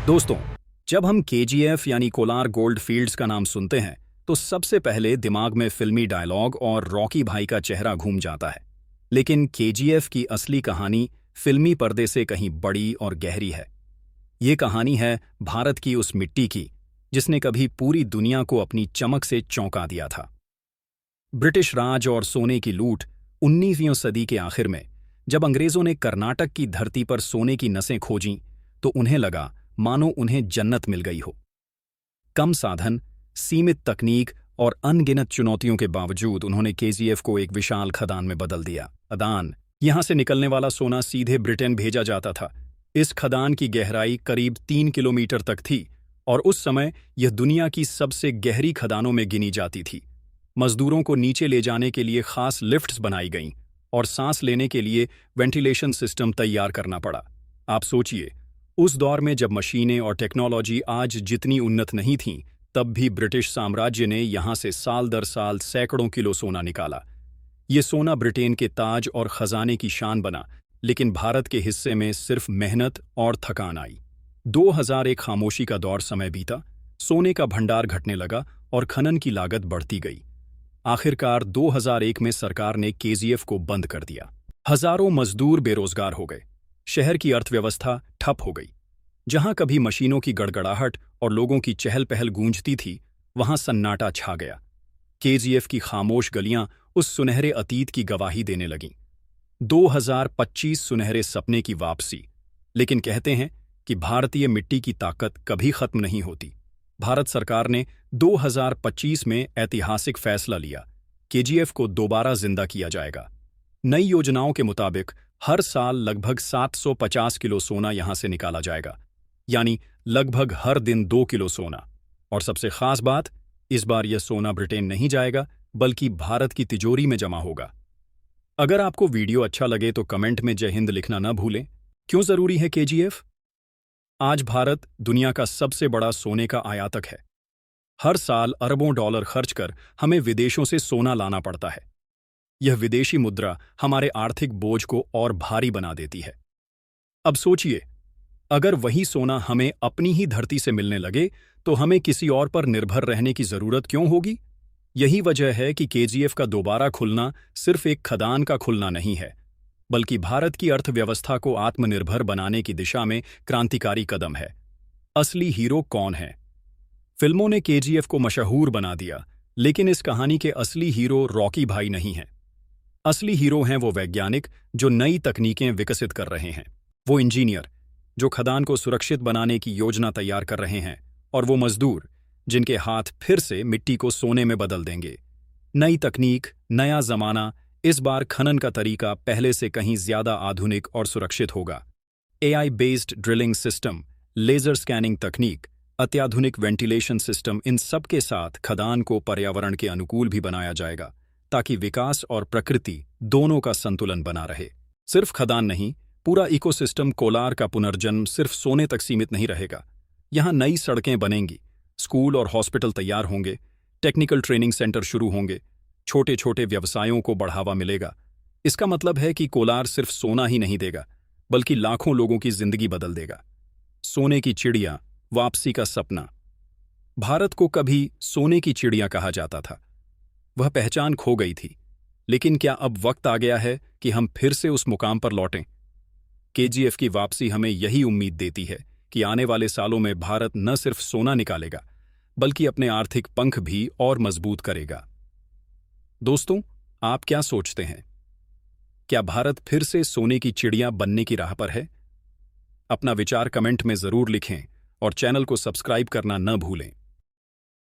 दोस्तों, जब हम केजीएफ यानी कोलार गोल्ड फील्ड्स का नाम सुनते हैं तो सबसे पहले दिमाग में फिल्मी डायलॉग और रॉकी भाई का चेहरा घूम जाता है। लेकिन केजीएफ की असली कहानी फिल्मी पर्दे से कहीं बड़ी और गहरी है। ये कहानी है भारत की उस मिट्टी की जिसने कभी पूरी दुनिया को अपनी चमक से चौंका दिया था। ब्रिटिश राज और सोने की लूट 19वीं सदी के आखिर में जब अंग्रेजों ने कर्नाटक की धरती पर सोने की नसें खोजीं तो उन्हें लगा मानो उन्हें जन्नत मिल गई हो। कम साधन, सीमित तकनीक और अनगिनत चुनौतियों के बावजूद उन्होंने केजीएफ को एक विशाल खदान में बदल दिया। खदान, यहां से निकलने वाला सोना सीधे ब्रिटेन भेजा जाता था। इस खदान की गहराई करीब 3 किलोमीटर तक थी और उस समय यह दुनिया की सबसे गहरी खदानों में गिनी जाती थी। मजदूरों को नीचे ले जाने के लिए खास लिफ्ट्स बनाई गईं और सांस लेने के लिए वेंटिलेशन सिस्टम तैयार करना पड़ा। आप सोचिए, उस दौर में जब मशीनें और टेक्नोलॉजी आज जितनी उन्नत नहीं थीं, तब भी ब्रिटिश साम्राज्य ने यहां से साल दर साल सैकड़ों किलो सोना निकाला। ये सोना ब्रिटेन के ताज और खजाने की शान बना, लेकिन भारत के हिस्से में सिर्फ मेहनत और थकान आई। 2001 खामोशी का दौर समय बीता, सोने का भंडार घटने लगा और खनन की लागत बढ़ती गई। आखिरकार 2001 में सरकार ने केजीएफ को बंद कर दिया। हजारों मजदूर बेरोजगार हो गए। शहर की अर्थव्यवस्था ठप हो गई। जहां कभी मशीनों की गड़गड़ाहट और लोगों की चहल पहल गूंजती थी, वहां सन्नाटा छा गया। केजीएफ की खामोश गलियां उस सुनहरे अतीत की गवाही देने लगीं। 2025 सुनहरे सपने की वापसी। लेकिन कहते हैं कि भारतीय मिट्टी की ताकत कभी खत्म नहीं होती। भारत सरकार ने 2025 में ऐतिहासिक फैसला लिया, केजीएफ को दोबारा जिंदा किया जाएगा। नई योजनाओं के मुताबिक हर साल लगभग 750 किलो सोना यहां से निकाला जाएगा, यानी लगभग हर दिन 2 किलो सोना। और सबसे खास बात, इस बार यह सोना ब्रिटेन नहीं जाएगा बल्कि भारत की तिजोरी में जमा होगा। अगर आपको वीडियो अच्छा लगे तो कमेंट में जय हिंद लिखना न भूलें। क्यों जरूरी है केजीएफ? आज भारत दुनिया का सबसे बड़ा सोने का आयातक है। हर साल अरबों डॉलर खर्च कर हमें विदेशों से सोना लाना पड़ता है। यह विदेशी मुद्रा हमारे आर्थिक बोझ को और भारी बना देती है। अब सोचिए, अगर वही सोना हमें अपनी ही धरती से मिलने लगे तो हमें किसी और पर निर्भर रहने की जरूरत क्यों होगी? यही वजह है कि केजीएफ का दोबारा खुलना सिर्फ एक खदान का खुलना नहीं है, बल्कि भारत की अर्थव्यवस्था को आत्मनिर्भर बनाने की दिशा में क्रांतिकारी कदम है। असली हीरो कौन है? फिल्मों ने केजीएफ को मशहूर बना दिया, लेकिन इस कहानी के असली हीरो रॉकी भाई नहीं हैं। असली हीरो हैं वो वैज्ञानिक जो नई तकनीकें विकसित कर रहे हैं, वो इंजीनियर जो खदान को सुरक्षित बनाने की योजना तैयार कर रहे हैं, और वो मजदूर जिनके हाथ फिर से मिट्टी को सोने में बदल देंगे। नई तकनीक, नया जमाना। इस बार खनन का तरीका पहले से कहीं ज्यादा आधुनिक और सुरक्षित होगा। AI based drilling system, laser scanning तकनीक, अत्याधुनिक वेंटिलेशन सिस्टम, इन सब के साथ खदान को पर्यावरण के अनुकूल भी बनाया जाएगा ताकि विकास और प्रकृति दोनों का संतुलन बना रहे। सिर्फ खदान नहीं, पूरा इकोसिस्टम कोलार का पुनर्जन्म सिर्फ सोने तक सीमित नहीं रहेगा। यहां नई सड़कें बनेंगी, स्कूल और हॉस्पिटल तैयार होंगे, टेक्निकल ट्रेनिंग सेंटर शुरू होंगे, छोटे छोटे व्यवसायों को बढ़ावा मिलेगा। इसका मतलब है कि कोलार सिर्फ सोना ही नहीं देगा, बल्कि लाखों लोगों की जिंदगी बदल देगा। सोने की चिड़िया, वापसी का सपना। भारत को कभी सोने की चिड़िया कहा जाता था। वह पहचान खो गई थी, लेकिन क्या अब वक्त आ गया है कि हम फिर से उस मुकाम पर लौटें? केजीएफ की वापसी हमें यही उम्मीद देती है कि आने वाले सालों में भारत न सिर्फ सोना निकालेगा, बल्कि अपने आर्थिक पंख भी और मजबूत करेगा। दोस्तों, आप क्या सोचते हैं? क्या भारत फिर से सोने की चिड़िया बनने की राह पर है? अपना विचार कमेंट में जरूर लिखें और चैनल को सब्सक्राइब करना न भूलें।